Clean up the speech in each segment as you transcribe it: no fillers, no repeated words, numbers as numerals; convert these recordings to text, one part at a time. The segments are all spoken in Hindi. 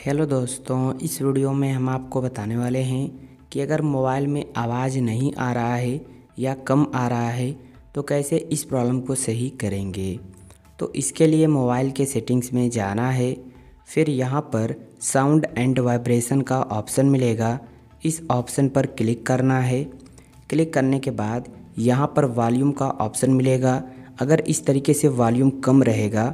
हेलो दोस्तों, इस वीडियो में हम आपको बताने वाले हैं कि अगर मोबाइल में आवाज़ नहीं आ रहा है या कम आ रहा है तो कैसे इस प्रॉब्लम को सही करेंगे। तो इसके लिए मोबाइल के सेटिंग्स में जाना है। फिर यहाँ पर साउंड एंड वाइब्रेशन का ऑप्शन मिलेगा, इस ऑप्शन पर क्लिक करना है। क्लिक करने के बाद यहाँ पर वॉल्यूम का ऑप्शन मिलेगा। अगर इस तरीके से वॉल्यूम कम रहेगा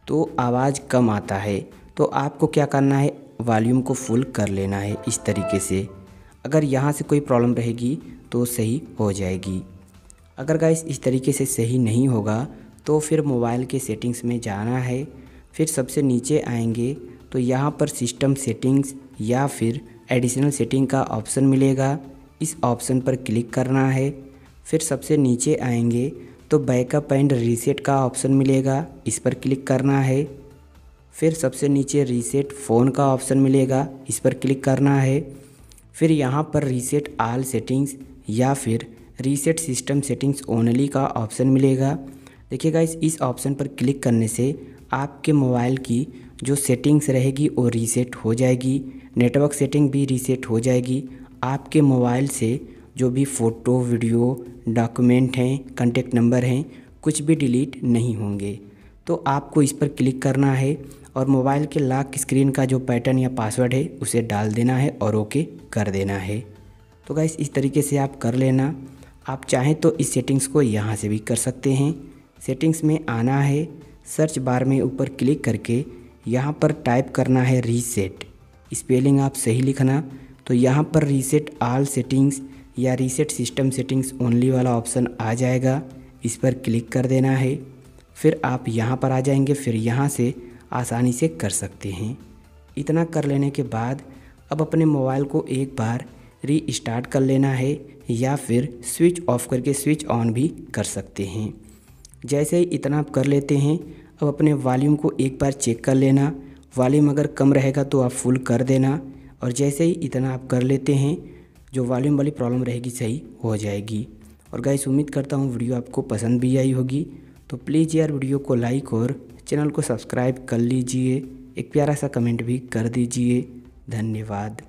तो आवाज़ कम आता है, तो आपको क्या करना है, वॉल्यूम को फुल कर लेना है इस तरीके से। अगर यहाँ से कोई प्रॉब्लम रहेगी तो सही हो जाएगी। अगर गाइस इस तरीके से सही नहीं होगा तो फिर मोबाइल के सेटिंग्स में जाना है। फिर सबसे नीचे आएंगे तो यहाँ पर सिस्टम सेटिंग्स या फिर एडिशनल सेटिंग का ऑप्शन मिलेगा, इस ऑप्शन पर क्लिक करना है। फिर सबसे नीचे आएंगे तो बैकअप एंड रीसेट का ऑप्शन मिलेगा, इस पर क्लिक करना है। फिर सबसे नीचे रीसेट फ़ोन का ऑप्शन मिलेगा, इस पर क्लिक करना है। फिर यहाँ पर रीसेट ऑल सेटिंग्स या फिर रीसेट सिस्टम सेटिंग्स ओनली का ऑप्शन मिलेगा। देखिएगा, इस ऑप्शन पर क्लिक करने से आपके मोबाइल की जो सेटिंग्स रहेगी वो रीसेट हो जाएगी, नेटवर्क सेटिंग भी रीसेट हो जाएगी। आपके मोबाइल से जो भी फ़ोटो, वीडियो, डॉक्यूमेंट हैं, कॉन्टैक्ट नंबर हैं, कुछ भी डिलीट नहीं होंगे। तो आपको इस पर क्लिक करना है और मोबाइल के लॉक स्क्रीन का जो पैटर्न या पासवर्ड है उसे डाल देना है और ओके कर देना है। तो गाइस इस तरीके से आप कर लेना। आप चाहें तो इस सेटिंग्स को यहाँ से भी कर सकते हैं। सेटिंग्स में आना है, सर्च बार में ऊपर क्लिक करके यहाँ पर टाइप करना है रीसेट, स्पेलिंग आप सही लिखना। तो यहाँ पर रीसेट ऑल सेटिंग्स या रीसेट सिस्टम सेटिंग्स ओनली वाला ऑप्शन आ जाएगा, इस पर क्लिक कर देना है। फिर आप यहाँ पर आ जाएंगे, फिर यहाँ से आसानी से कर सकते हैं। इतना कर लेने के बाद अब अपने मोबाइल को एक बार रीस्टार्ट कर लेना है या फिर स्विच ऑफ करके स्विच ऑन भी कर सकते हैं। जैसे ही इतना आप कर लेते हैं, अब अपने वॉल्यूम को एक बार चेक कर लेना। वॉल्यूम अगर कम रहेगा तो आप फुल कर देना, और जैसे ही इतना आप कर लेते हैं जो वॉल्यूम वाली प्रॉब्लम रहेगी सही हो जाएगी। और गाइस उम्मीद करता हूँ वीडियो आपको पसंद भी आई होगी। तो प्लीज़ यार वीडियो को लाइक और चैनल को सब्सक्राइब कर लीजिए, एक प्यारा सा कमेंट भी कर दीजिए। धन्यवाद।